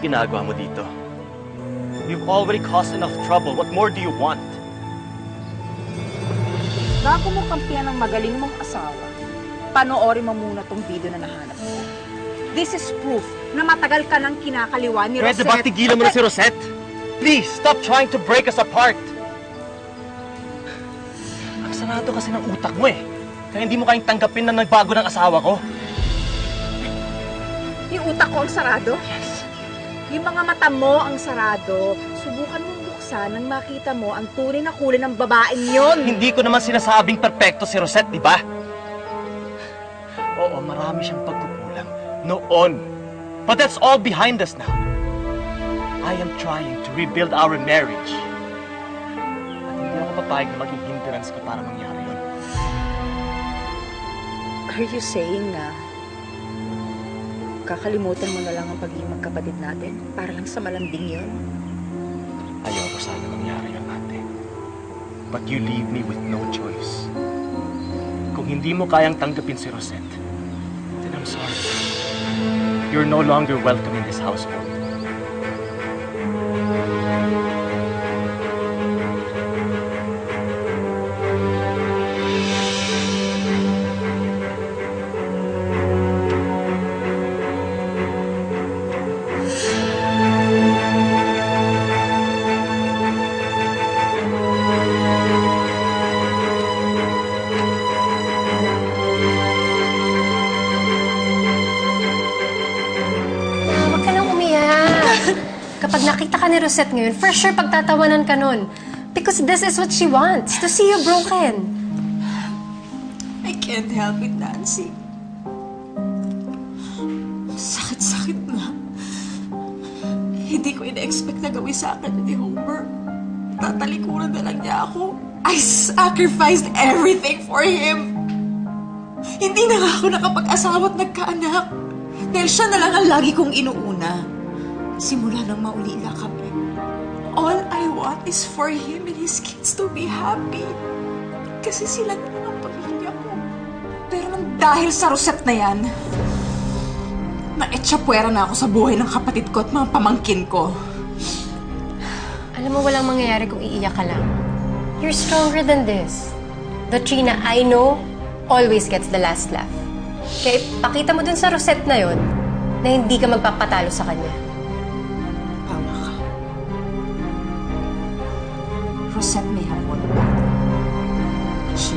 Anong ginagawa mo dito? You've already caused enough trouble. What more do you want? Bago mo kampihan ng magaling mong asawa, panoorin mo muna tong video na nahanap ko. This is proof na matagal ka nang kinakaliwa ni Rosette. Pwede ba tigilan mo na si Rosette? Please, stop trying to break us apart! Ang sarado kasi ng utak mo eh. Kaya hindi mo kayang tanggapin na nagbago ng asawa ko. Yung utak ko ang sarado? Yes. Yung mga mata mo ang sarado. Subukan mong buksan nang makita mo ang tunay na kulay ng babaeng yon. Hindi ko naman sinasabing perpekto si Rosette, di ba? Oo, marami siyang pagkukulang. Noon. But that's all behind us now. I am trying to rebuild our marriage. At hindi ako papayag na maging hindrance ka para mangyari yun. Are you saying na kakalimutan mo na lang ang pagiging magkapatid natin para lang sa malambing yun? Ayoko sana mangyari yun, ate. But you leave me with no choice. Kung hindi mo kayang tanggapin si Rosette, then I'm sorry. You're no longer welcome in this household. Kapag nakita ka ni Rosette ngayon, for sure pagtatawanan ka nun. Because this is what she wants, to see you broken. I can't help it, Nancy. Sakit-sakit na. Hindi ko ina-expect na gawin sa akin ni Homer. Tatalikuran na lang niya ako. I sacrificed everything for him. Hindi na nga ako nakapag-asawa at nagkaanak. Dahil siya na lang ang lagi kong inuuna. Simula nang maulila kami. All I want is for him and his kids to be happy. Kasi sila na lang ang pamilya ko. Pero nang dahil sa Rosette na yan, naetsapuera na ako sa buhay ng kapatid ko at mga pamangkin ko. Alam mo, walang mangyayari kung iiyak ka lang. You're stronger than this. The Trina I know always gets the last laugh. Kaya ipakita mo dun sa Rosette na yon na hindi ka magpapatalo sa kanya. Tama ka. Rosette may have one bad. She